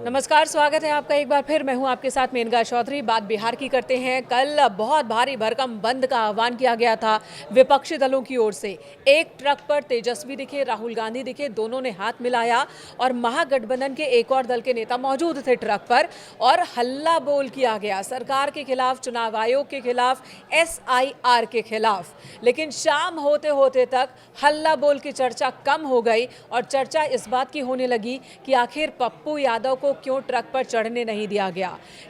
नमस्कार, स्वागत है आपका एक बार फिर। मैं हूं आपके साथ मेनका चौधरी। बात बिहार की करते हैं। कल बहुत भारी भरकम बंद का आह्वान किया गया था विपक्षी दलों की ओर से। एक ट्रक पर तेजस्वी दिखे, राहुल गांधी दिखे, दोनों ने हाथ मिलाया और महागठबंधन के एक और दल के नेता मौजूद थे ट्रक पर और हल्ला बोल किया गया सरकार के खिलाफ, चुनाव आयोग के खिलाफ, SIR के खिलाफ। लेकिन शाम होते होते तक हल्ला बोल की चर्चा कम हो गई और चर्चा इस बात की होने लगी कि आखिर पप्पू यादव को क्यों ट्रक पर चढ़ने नहीं दिया गया,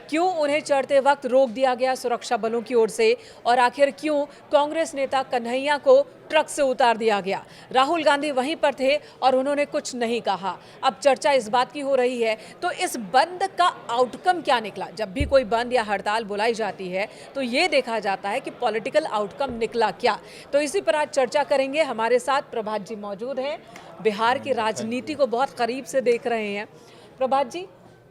क्यों उन्हें चढ़ते वक्त रोक दिया गया सुरक्षा बलों की ओर से, और आखिर क्यों कांग्रेस नेता कन्हैया को ट्रक से उतार दिया गया। राहुल गांधी वहीं पर थे और उन्होंने कुछ नहीं कहा। अब चर्चा इस बात की हो रही है, तो इस बंद का आउटकम क्या निकला? जब भी कोई बंद या हड़ताल बुलाई जाती है तो ये देखा जाता है कि पॉलिटिकल आउटकम निकला क्या। तो इसी पर आज चर्चा करेंगे। हमारे साथ प्रभात जी मौजूद हैं, बिहार की राजनीति को बहुत करीब से देख रहे हैं। प्रभात जी,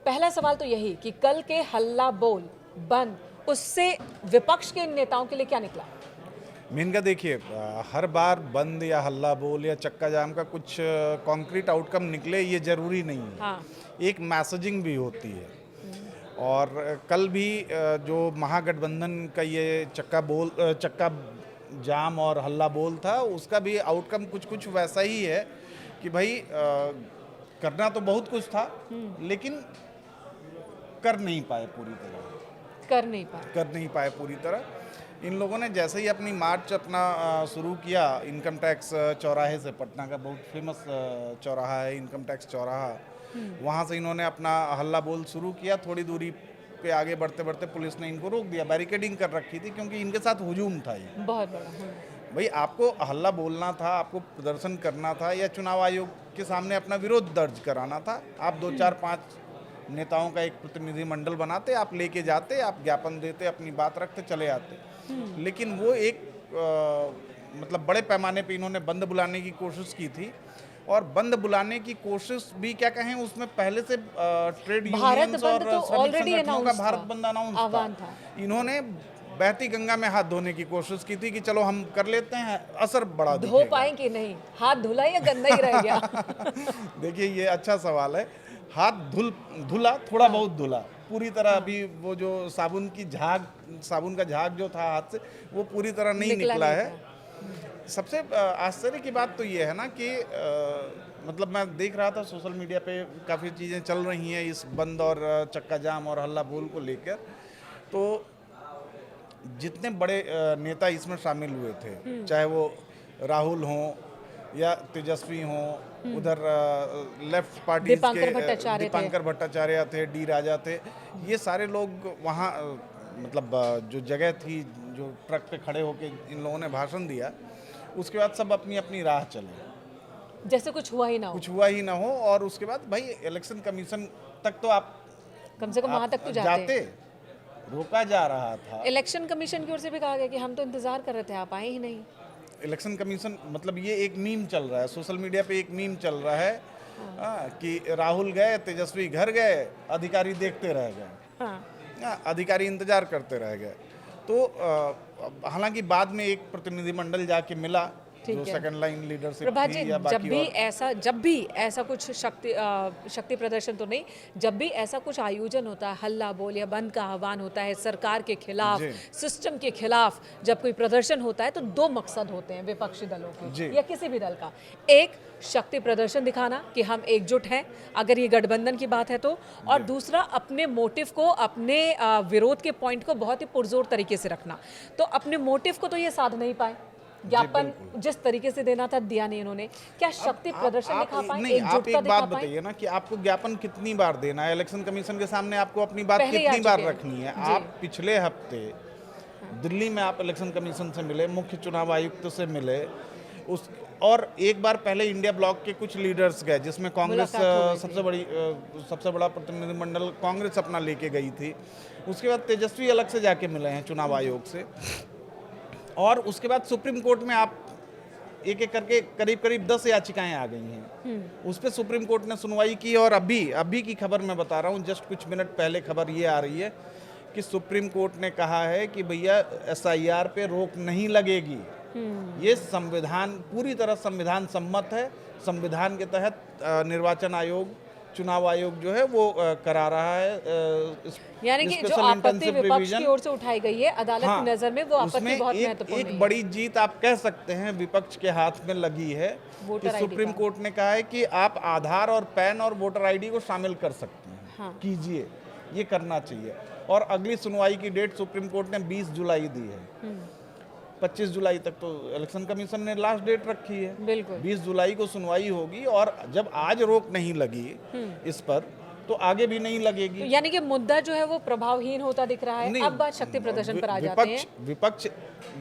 पहला सवाल तो यही कि कल के हल्ला बोल बंद, उससे विपक्ष के नेताओं के लिए क्या निकला? मेनका देखिए, हर बार बंद या हल्ला बोल या चक्का जाम का कुछ कॉन्क्रीट आउटकम निकले ये जरूरी नहीं है। हाँ। एक मैसेजिंग भी होती है। और कल भी जो महागठबंधन का ये चक्का जाम और हल्ला बोल था, उसका भी आउटकम कुछ कुछ वैसा ही है कि भाई करना तो बहुत कुछ था लेकिन कर नहीं पाए पूरी तरह। कर नहीं पाए पूरी तरह। इन लोगों ने जैसे ही अपनी मार्च अपना शुरू किया इनकम टैक्स चौराहे से, पटना का बहुत फेमस चौराहा है इनकम टैक्स चौराहा, वहाँ से इन्होंने अपना हल्ला बोल शुरू किया। थोड़ी दूरी पे आगे बढ़ते बढ़ते पुलिस ने इनको रोक दिया, बैरिकेडिंग कर रखी थी क्योंकि इनके साथ हुजूम था ये बहुत बड़ा। भाई आपको हल्ला बोलना था, आपको प्रदर्शन करना था या चुनाव आयोग के सामने अपना विरोध दर्ज कराना था। आप 2 4 5 नेताओं का एक प्रतिनिधि मंडल बनाते, आप लेके जाते, आप ज्ञापन देते, अपनी बात रखते, चले आते। लेकिन वो एक मतलब बड़े पैमाने पे इन्होंने बंद बुलाने की कोशिश की थी। और बंद बुलाने की कोशिश भी क्या कहें, उसमें पहले से ट्रेड यूनियंस और श्रमिक संगठनों का भारत बंद अनाउंस था। इन्होंने बहती गंगा में हाथ धोने की कोशिश की थी कि चलो हम कर लेते हैं, असर बड़ा धो पाए कि नहीं, हाथ धुला या गंदा ही रह गया? देखिए ये अच्छा सवाल है। हाथ धुला, थोड़ा बहुत धुला, पूरी तरह अभी वो जो साबुन का झाग जो था हाथ से, वो पूरी तरह नहीं निकला है। सबसे आश्चर्य की बात तो ये है ना कि मतलब मैं देख रहा था सोशल मीडिया पे काफ़ी चीज़ें चल रही हैं इस बंद और चक्का जाम और हल्ला बोल को लेकर। तो जितने बड़े नेता इसमें शामिल हुए थे, चाहे वो राहुल हों या तेजस्वी हों, उधर लेफ्ट पार्टी दीपांकर भट्टाचार्य थे, डी राजा थे, ये सारे लोग वहाँ मतलब जो जगह थी, जो ट्रक पे खड़े होके इन लोगों ने भाषण दिया, उसके बाद सब अपनी अपनी राह चले, जैसे कुछ हुआ ही ना हो। और उसके बाद भाई इलेक्शन कमीशन तक तो आप कम से कम वहां तक तो जाते। रोका जा रहा था। इलेक्शन कमीशन की ओर से भी कहा गया कि हम तो इंतजार कर रहे थे, आप आए ही नहीं। इलेक्शन कमीशन मतलब ये एक मीम चल रहा है सोशल मीडिया पे, एक मीम चल रहा है कि राहुल गए, तेजस्वी घर गए, अधिकारी देखते रह गए। अधिकारी इंतजार करते रह गए। तो हालांकि बाद में एक प्रतिनिधिमंडल जाके मिला जो सेकंड लाइन लीडरशिप थी या बाकी। जब भी ऐसा कुछ शक्ति प्रदर्शन तो नहीं, जब भी ऐसा कुछ आयोजन होता है, हल्ला बोल या बंद का आह्वान होता है सरकार के खिलाफ, सिस्टम के खिलाफ, जब कोई प्रदर्शन होता है तो दो मकसद होते हैं विपक्षी दलों के या किसी भी दल का। एक, शक्ति प्रदर्शन दिखाना कि हम एकजुट हैं अगर ये गठबंधन की बात है तो, और दूसरा अपने मोटिव को, अपने विरोध के पॉइंट को बहुत ही पुरजोर तरीके से रखना। तो अपने मोटिव को तो ये साध नहीं पाए, ज्ञापन जिस तरीके से देना था दिया नहीं इन्होंने। क्या शक्ति प्रदर्शन दिखा पाए? नहीं, आप एक बात बताइए ना कि आपको ज्ञापन कितनी बार देना है? इलेक्शन कमीशन के सामने आपको अपनी बात कितनी बार रखनी है? आप पिछले हफ्ते दिल्ली में आप इलेक्शन कमीशन से मिले, मुख्य चुनाव आयुक्त से मिले, और एक बार पहले इंडिया ब्लॉक के कुछ लीडर्स गए जिसमें कांग्रेस सबसे बड़ा प्रतिनिधिमंडल कांग्रेस अपना लेके गई थी। उसके बाद तेजस्वी अलग से जाके मिले हैं चुनाव आयोग से, और उसके बाद सुप्रीम कोर्ट में आप एक एक करके करीब 10 याचिकाएं आ गई हैं। उस पर सुप्रीम कोर्ट ने सुनवाई की, और अभी की खबर मैं बता रहा हूँ, जस्ट कुछ मिनट पहले खबर ये आ रही है कि सुप्रीम कोर्ट ने कहा है कि भैया SIR पे रोक नहीं लगेगी। ये संविधान पूरी तरह संविधान सम्मत है। संविधान के तहत निर्वाचन आयोग चुनाव आयोग जो है वो करा रहा है। यानी कि जो special आपत्ति intensive विपक्ष revision। की ओर से उठाई गई है अदालत हाँ, की नजर में, वो आपत्ति उसमें बहुत एक महत्वपूर्ण है। बड़ी जीत आप कह सकते हैं विपक्ष के हाथ में लगी है कि वोटर ID सुप्रीम का। कोर्ट ने कहा है कि आप आधार और पैन और वोटर आईडी को शामिल कर सकते हैं। हाँ। कीजिए, ये करना चाहिए। और अगली सुनवाई की डेट सुप्रीम कोर्ट ने 20 जुलाई दी है। 25 जुलाई तक तो इलेक्शन कमीशन ने लास्ट डेट रखी है। बिल्कुल। 20 जुलाई को सुनवाई होगी और जब आज रोक नहीं लगी इस पर तो आगे भी नहीं लगेगी। तो यानी कि मुद्दा जो है वो प्रभावहीन होता दिख रहा है। नहीं, अब बात शक्ति प्रदर्शन पर आ जाते हैं। विपक्ष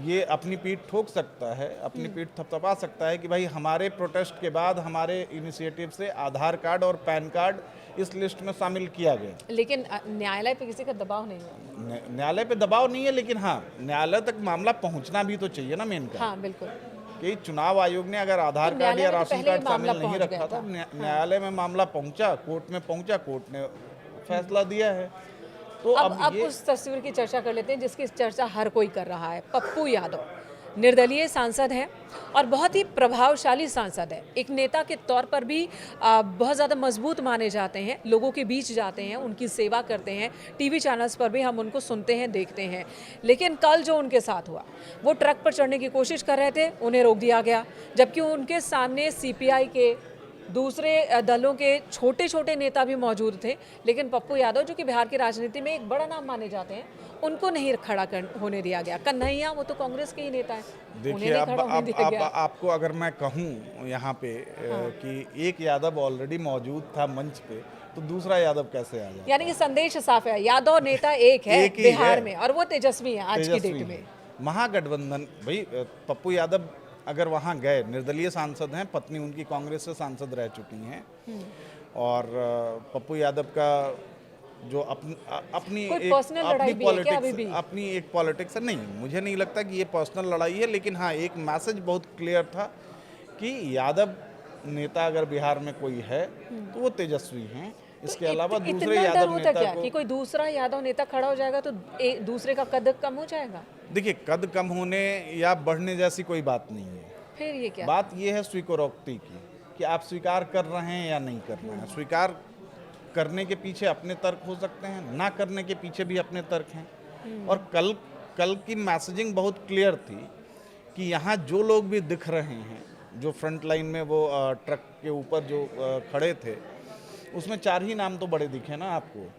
ये अपनी पीठ ठोक सकता है, अपनी पीठ थपथपा सकता है कि भाई हमारे प्रोटेस्ट के बाद हमारे इनिशिएटिव से आधार कार्ड और पैन कार्ड इस लिस्ट में शामिल किया गया। लेकिन न्यायालय पे किसी का दबाव नहीं है। न्यायालय पे दबाव नहीं है, लेकिन हाँ न्यायालय तक मामला पहुंचना भी तो चाहिए ना मेन का। हाँ बिल्कुल। कि चुनाव आयोग ने अगर आधार तो कार्ड या न्यायालय में तो राशन पहले ही कार्ड शामिल मामला नहीं पहुंच रखा गया था, था। न्यायालय में मामला पहुंचा, कोर्ट ने फैसला दिया है। तो अब उस तस्वीर की चर्चा कर लेते हैं जिसकी चर्चा हर कोई कर रहा है। पप्पू यादव निर्दलीय सांसद हैं और बहुत ही प्रभावशाली सांसद है। एक नेता के तौर पर भी बहुत ज़्यादा मजबूत माने जाते हैं, लोगों के बीच जाते हैं, उनकी सेवा करते हैं, टीवी चैनल्स पर भी हम उनको सुनते हैं, देखते हैं। लेकिन कल जो उनके साथ हुआ, वो ट्रक पर चढ़ने की कोशिश कर रहे थे, उन्हें रोक दिया गया, जबकि उनके सामने सीपीआई के दूसरे दलों के छोटे छोटे नेता भी मौजूद थे। लेकिन पप्पू यादव जो कि बिहार की राजनीति में एक बड़ा नाम माने जाते हैं, उनको नहीं खड़ा होने दिया गया। कन्हैया वो तो कांग्रेस के ही नेता हैं, देखिए अब आपको अगर मैं कहूँ यहाँ पे कि एक यादव ऑलरेडी मौजूद था मंच पे, तो दूसरा यादव कैसे आ जाए? यानी कि संदेश साफ है, यादव नेता एक है बिहार में और वो तेजस्वी है आज की डेट में। महागठबंधन भाई, पप्पू यादव अगर वहाँ गए, निर्दलीय सांसद हैं, पत्नी उनकी कांग्रेस से सांसद रह चुकी हैं, और पप्पू यादव का जो अपनी एक पॉलिटिक्स है, नहीं मुझे नहीं लगता कि ये पर्सनल लड़ाई है, लेकिन हाँ एक मैसेज बहुत क्लियर था कि यादव नेता अगर बिहार में कोई है तो वो तेजस्वी हैं। इसके अलावा दूसरे यादव नेता क्या कि कोई दूसरा यादव नेता खड़ा हो जाएगा तो दूसरे का कद कम हो जाएगा? देखिए, कद कम होने या बढ़ने जैसी कोई बात नहीं है। फिर ये क्या बात ये है स्वीकारोक्ति की, कि आप स्वीकार कर रहे हैं या नहीं कर रहे हैं। स्वीकार करने के पीछे अपने तर्क हो सकते हैं, ना करने के पीछे भी अपने तर्क हैं। और कल की मैसेजिंग बहुत क्लियर थी कि यहाँ जो लोग भी दिख रहे हैं, जो फ्रंट लाइन में वो ट्रक के ऊपर जो खड़े थे, उसमें 4 ही नाम तो बड़े दिखे ना आपको।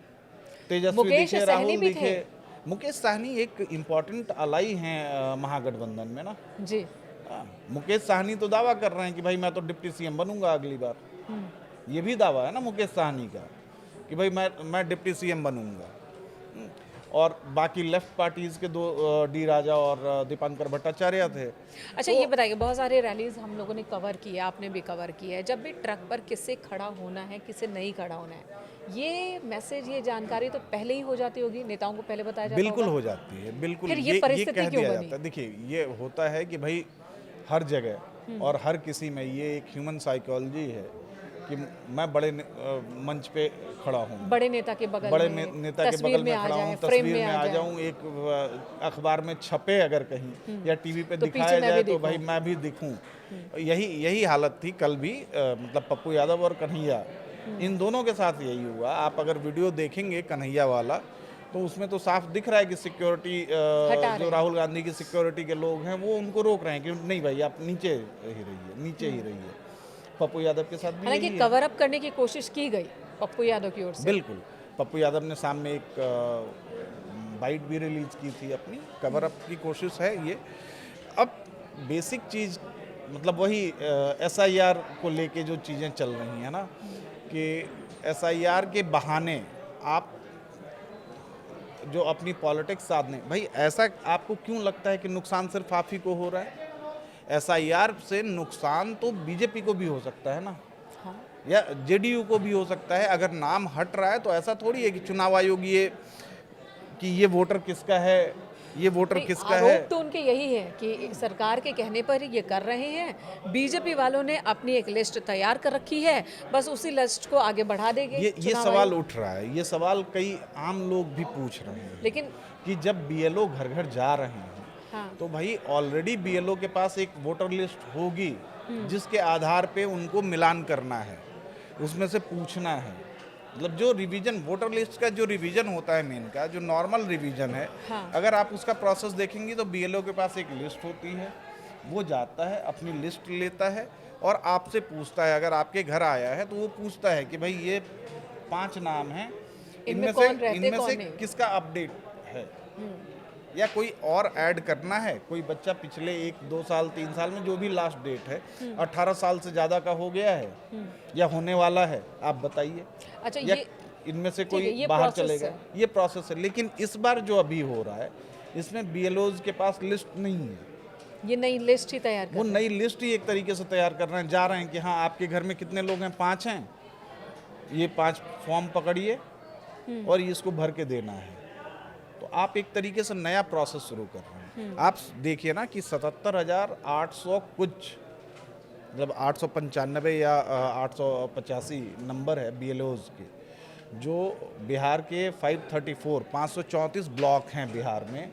तेजस्वी दिखे, राहुल दिखे, मुकेश सहनी एक इम्पॉर्टेंट अलाई हैं महागठबंधन में ना जी। मुकेश सहनी तो दावा कर रहे हैं कि भाई मैं तो डिप्टी सीएम बनूंगा अगली बार। ये भी दावा है ना मुकेश सहनी का कि भाई मैं डिप्टी सीएम बनूंगा। और बाकी लेफ्ट पार्टीज के 2 डी राजा और दीपांकर भट्टाचार्य थे। अच्छा, ये बताइए, बहुत सारे रैलीज हम लोगों ने कवर की है, आपने भी कवर किया है। जब भी ट्रक पर किससे खड़ा होना है, किससे नहीं खड़ा होना है, ये मैसेज, ये जानकारी तो पहले ही हो जाती होगी, नेताओं को पहले बताया जाता बिल्कुल हो जाती है, बिल्कुल। फिर ये परिस्थिति क्यों बनी? देखिए, ये होता है कि भाई हर जगह और हर किसी में ये एक ह्यूमन साइकोलॉजी है कि मैं बड़े मंच पे खड़ा हूँ, बड़े नेता के बगल बड़े में, नेता के बगल में खड़ा हूँ, तस्वीर में आ जाऊँ, एक अखबार में छपे अगर कहीं या टीवी पे दिखाया जाए तो भाई मैं भी दिखूँ। यही हालत थी कल भी, मतलब पप्पू यादव और कन्हैया, इन दोनों के साथ यही हुआ। आप अगर वीडियो देखेंगे कन्हैया वाला तो उसमें तो साफ दिख रहा है कि सिक्योरिटी जो राहुल गांधी की सिक्योरिटी के लोग हैं वो उनको रोक रहे हैं कि नहीं भाई आप नीचे ही रहिए। पप्पू यादव के साथ भी हालांकि कवर अप करने की कोशिश की गई पप्पू यादव की ओर से। बिल्कुल, पप्पू यादव ने सामने एक बाइट भी रिलीज की थी, अपनी कवर अप की कोशिश है ये। अब बेसिक चीज़ मतलब वही SIR को लेके जो चीज़ें चल रही हैं ना, कि SIR के बहाने आप जो अपनी पॉलिटिक्स साधने, भाई ऐसा आपको क्यों लगता है कि नुकसान सिर्फ आप ही को हो रहा है? SIR से नुकसान तो बीजेपी को भी हो सकता है ना, हाँ। या JDU को भी हो सकता है। अगर नाम हट रहा है तो ऐसा थोड़ी है कि चुनाव आयोग ये वोटर किसका है, ये वोटर किसका है। आरोप तो उनके यही है कि सरकार के कहने पर ही ये कर रहे हैं। बीजेपी वालों ने अपनी एक लिस्ट तैयार कर रखी है, बस उसी लिस्ट को आगे बढ़ा देंगे। ये सवाल उठ रहा है, ये सवाल कई आम लोग भी पूछ रहे हैं, लेकिन कि जब BLO घर घर जा रहे हैं, हाँ। तो भाई ऑलरेडी BLO के पास एक वोटर लिस्ट होगी जिसके आधार पे उनको मिलान करना है, उसमें से पूछना है मतलब जो रिवीजन वोटर लिस्ट का जो रिवीजन होता है मेन का जो नॉर्मल रिवीजन है, हाँ। अगर आप उसका प्रोसेस देखेंगी तो बीएलओ के पास एक लिस्ट होती है, वो जाता है अपनी लिस्ट लेता है और आपसे पूछता है। अगर आपके घर आया है तो वो पूछता है कि भाई ये 5 नाम हैं, इनमें कौन रहते, इनमें कौन से नहीं? किसका अपडेट है या कोई और ऐड करना है। कोई बच्चा पिछले 1-2 साल 3 साल में जो भी लास्ट डेट है 18 साल से ज़्यादा का हो गया है या होने वाला है, आप बताइए। अच्छा, या ये इनमें से ठीक है, कोई ये बाहर process चलेगा, है। ये प्रोसेस है। लेकिन इस बार जो अभी हो रहा है इसमें बीएलओज के पास लिस्ट नहीं है, ये नई लिस्ट ही तैयार वो कर नई लिस्ट ही एक तरीके से तैयार कर रहे हैं, जा रहे हैं कि हाँ आपके घर में कितने लोग हैं, 5 हैं, ये 5 फॉर्म पकड़िए और ये इसको भर के देना है। तो आप एक तरीके से नया प्रोसेस शुरू कर रहे हैं। आप देखिए ना कि 77,800 कुछ, मतलब 895 या 885 नंबर है बीएलओज के, जो बिहार के 534 ब्लॉक हैं बिहार में,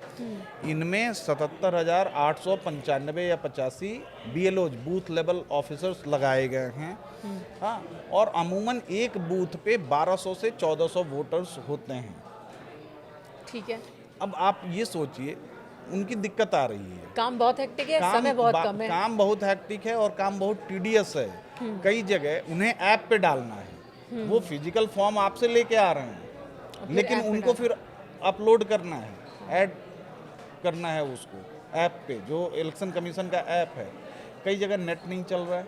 इनमें 77,895 या 85 बीएलओज बूथ लेवल ऑफिसर्स लगाए गए हैं। हाँ, और अमूमन एक बूथ पे 1200 से 1400 वोटर्स होते हैं। ठीक है। अब आप ये सोचिए, उनकी दिक्कत आ रही है, काम बहुत हेक्टिक है, समय बहुत कम है। काम बहुत हैक्टिक है और काम बहुत टीडियस है। कई जगह उन्हें ऐप पे डालना है, वो फिजिकल फॉर्म आपसे लेके आ रहे हैं, लेकिन ऐप पे उनको फिर अपलोड करना है, ऐड करना है उसको ऐप पे, जो इलेक्शन कमीशन का ऐप है। कई जगह नेट नहीं चल रहा है।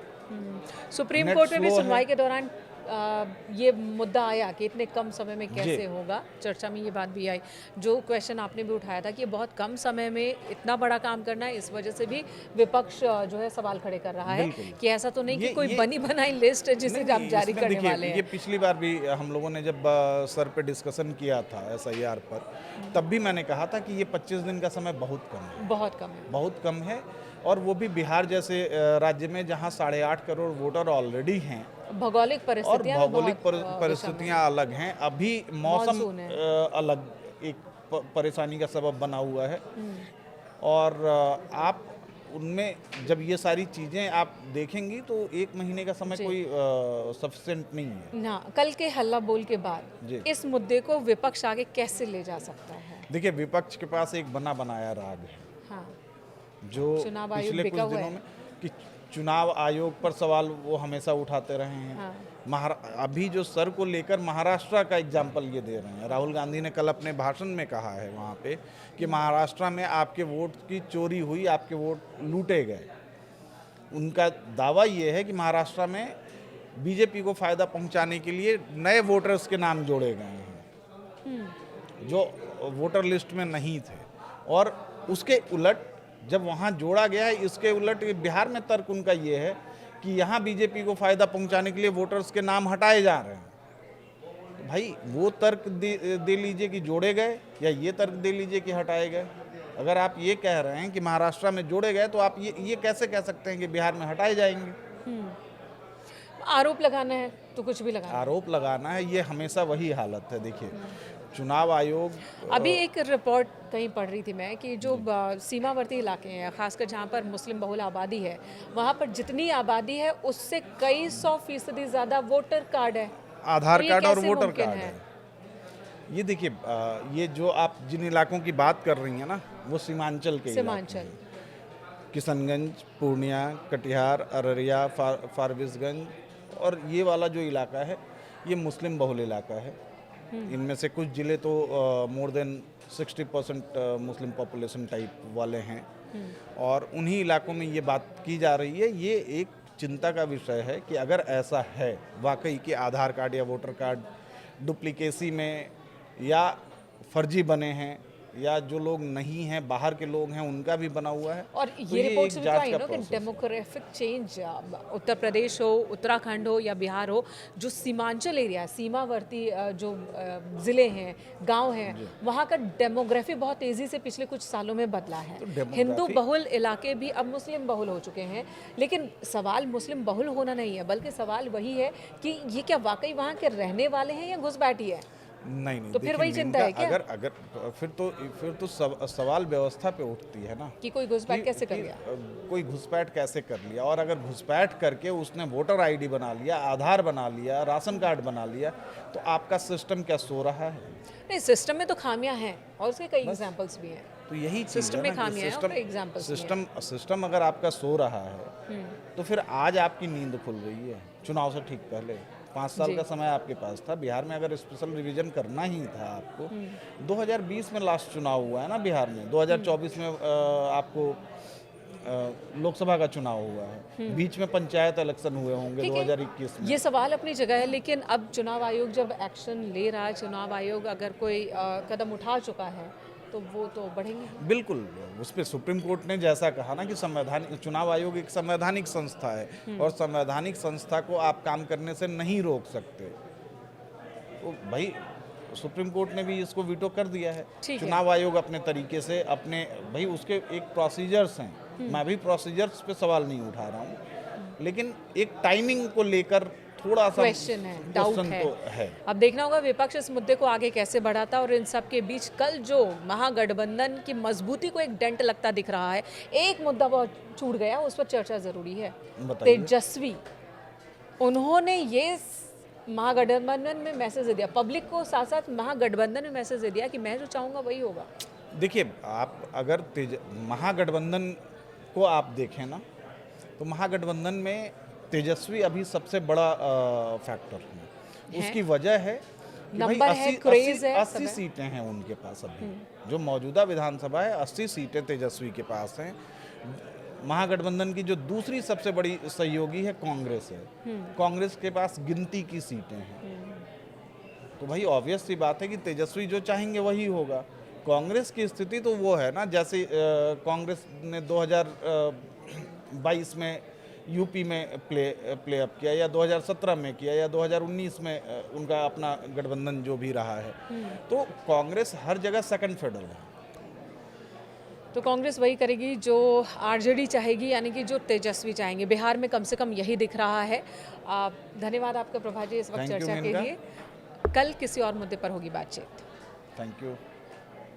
सुप्रीम नेट कोर्ट में भी स्लो है। सुनवाई के दौरान ये मुद्दा आया कि इतने कम समय में कैसे जी। होगा। चर्चा में ये बात भी आई, जो क्वेश्चन आपने भी उठाया था कि बहुत कम समय में इतना बड़ा काम करना है, इस वजह से भी विपक्ष जो है सवाल खड़े कर रहा है बिल्कुल। कि ऐसा तो नहीं कि ये- कोई ये- बनी बनाई लिस्ट है जिसे नहीं, आप जारी इसमें करने देखिए, वाले ये हैं। पिछली बार भी हम लोगों ने जब सर पे डिस्कशन किया था एसआईआर पर, तब भी मैंने कहा था कि ये 25 दिन का समय बहुत कम है, बहुत कम है। बहुत कम है। और वो भी बिहार जैसे राज्य में जहाँ 8.5 करोड़ वोटर ऑलरेडी हैं भौगोलिक और परिस्थितियां भौगोलिक बहुत, परिस्थितियाँ अलग हैं। अभी मौसम मानसून है। अलग एक परेशानी का सबब बना हुआ है। और आप उनमें जब ये सारी चीज़ें आप देखेंगी तो 1 महीने का समय जी। कोई सफिशिएंट नहीं है। ना कल के हल्ला बोल के बाद जी। इस मुद्दे को विपक्ष आगे कैसे ले जा सकता है? देखिए, विपक्ष के पास एक बना बनाया राग है, हाँ, जो चुनाव आयोग पिछले कुछ बिका हुआ दिनों है। में कि चुनाव आयोग पर सवाल वो हमेशा उठाते रहे हैं। हाँ। अभी जो सर को लेकर महाराष्ट्र का एग्जाम्पल ये दे रहे हैं। राहुल गांधी ने कल अपने भाषण में कहा है वहाँ पे कि महाराष्ट्र में आपके वोट की चोरी हुई, आपके वोट लूटे गए। उनका दावा ये है कि महाराष्ट्र में बीजेपी को फ़ायदा पहुंचाने के लिए नए वोटर्स के नाम जोड़े गए हैं जो वोटर लिस्ट में नहीं थे। और उसके उलट जब वहाँ जोड़ा गया है, इसके उलट बिहार में तर्क उनका ये है कि यहाँ बीजेपी को फ़ायदा पहुंचाने के लिए वोटर्स के नाम हटाए जा रहे हैं। तो भाई वो तर्क दे लीजिए कि जोड़े गए, या ये तर्क दे लीजिए कि हटाए गए। अगर आप ये कह रहे हैं कि महाराष्ट्र में जोड़े गए, तो आप ये कैसे कह सकते हैं कि बिहार में हटाए जाएंगे? आरोप लगाना है तो कुछ भी लगाना है। आरोप लगाना है, ये हमेशा वही हालत है। देखिए, चुनाव आयोग अभी एक रिपोर्ट कहीं पढ़ रही थी मैं कि जो सीमावर्ती इलाके हैं, खासकर जहाँ पर मुस्लिम बहुल आबादी है, वहाँ पर जितनी आबादी है उससे कई 100% ज़्यादा वोटर कार्ड है। आधार तो ये कार्ड और कैसे वोटर मुमकिन कार्ड है? है। ये देखिए, ये जो आप जिन इलाकों की बात कर रही हैं ना, वो सीमांचल के इलाके सीमांचल। हैं। किशनगंज, पूर्णिया, कटिहार, अररिया, फारबिसगंज और ये वाला जो इलाका है, ये मुस्लिम बहुल इलाका है। इनमें से कुछ ज़िले तो more than 60% Muslim population type वाले हैं। और उन्हीं इलाकों में ये बात की जा रही है। ये एक चिंता का विषय है कि अगर ऐसा है वाकई कि आधार कार्ड या वोटर कार्ड डुप्लीकेसी में या फर्जी बने हैं, या जो लोग नहीं हैं, बाहर के लोग हैं, उनका भी बना हुआ है। और तो ये रिपोर्ट एक से भी जांच तो आई का ना कि process है। डेमोग्राफिक चेंज, उत्तर प्रदेश हो, उत्तराखंड हो या बिहार हो, जो सीमांचल एरिया, सीमावर्ती जो ज़िले हैं, गांव हैं, वहाँ का डेमोग्राफी बहुत तेज़ी से पिछले कुछ सालों में बदला है। तो demography- हिंदू बहुल इलाके भी अब मुस्लिम बहुल हो चुके हैं। लेकिन सवाल मुस्लिम बहुल होना नहीं है, बल्कि सवाल वही है कि ये क्या वाकई वहाँ के रहने वाले हैं या घुसपैठी है? नहीं नहीं, तो फिर देखिए, वही चिंता है क्या? अगर अगर फिर तो सवाल व्यवस्था पे उठती है ना कि कोई घुसपैठ कैसे कर कि, लिया? कोई घुसपैठ कैसे कर लिया, और अगर घुसपैठ करके उसने वोटर आईडी बना लिया, आधार बना लिया, राशन कार्ड बना लिया, तो आपका सिस्टम क्या सो रहा है? नहीं, सिस्टम में तो खामियां हैं और उसके कई एग्जांपल्स भी हैं। तो यही चीज़ सिस्टम है में ना कि खामियां हैं और कई एग्जांपल्स भी हैं। सिस्टम अगर आपका सो रहा है तो फिर आज आपकी नींद खुल रही है चुनाव से ठीक पहले। 5 साल जी। का समय आपके पास था। बिहार में अगर स्पेशल रिवीजन करना ही था आपको, 2020 में लास्ट चुनाव हुआ है ना बिहार में, 2024 में आपको लोकसभा का चुनाव हुआ है, बीच में पंचायत इलेक्शन हुए होंगे ठीक है, 2021 में। ये सवाल अपनी जगह है, लेकिन अब चुनाव आयोग जब एक्शन ले रहा है, चुनाव आयोग अगर कोई कदम उठा चुका है तो वो तो बढ़ेंगे। बिल्कुल, उस पर सुप्रीम कोर्ट ने जैसा कहा ना कि चुनाव आयोग एक संवैधानिक संस्था है और संवैधानिक संस्था को आप काम करने से नहीं रोक सकते। तो भाई सुप्रीम कोर्ट ने भी इसको वीटो कर दिया है। ठीक है। चुनाव आयोग अपने तरीके से अपने भाई उसके एक प्रोसीजर्स हैं, मैं भी प्रोसीजर्स पे सवाल नहीं उठा रहा हूँ, लेकिन एक टाइमिंग को लेकर थोड़ा सा क्वेश्चन है, डाउट क्वेश्चन है। तो है। अब देखना होगा विपक्ष इस मुद्दे को आगे कैसे बढ़ाता और इन सब के बीच कल जो महागठबंधन की मजबूती को एक डेंट लगता दिख रहा है, एक मुद्दा बहुत छूट गया, उस पर चर्चा जरूरी है। बताइए। तेजस्वी, उन्होंने ये महागठबंधन में मैसेज दे दिया, पब्लिक को साथ साथ महागठबंधन में मैसेज दे दिया कि मैं जो चाहूंगा वही होगा। देखिए, आप अगर महागठबंधन को आप देखें ना, तो महागठबंधन में तेजस्वी अभी सबसे बड़ा फैक्टर है। उसकी वजह है कि भाई नंबर है, क्रेज है, 80 सीटें हैं उनके पास अभी। जो मौजूदा विधानसभा है, 80 सीटें तेजस्वी के पास हैं। महागठबंधन की जो दूसरी सबसे बड़ी सहयोगी है कांग्रेस है, कांग्रेस के पास गिनती की सीटें हैं। तो भाई ऑब्वियस सी बात है कि तेजस्वी जो चाहेंगे वही होगा। कांग्रेस की स्थिति तो वो है ना, जैसे कांग्रेस ने 2022 में यूपी में प्ले अप किया, या 2017 में किया, या 2019 में उनका अपना गठबंधन जो भी रहा है। तो कांग्रेस हर जगह सेकंड फिडर है। तो कांग्रेस वही करेगी जो आरजेडी चाहेगी, यानी कि जो तेजस्वी चाहेंगे। बिहार में कम से कम यही दिख रहा है। धन्यवाद आपका प्रभा जी इस वक्त Thank you, चर्चा के मेनका। लिए। कल किसी और मुद्दे पर होगी बातचीत। Thank you.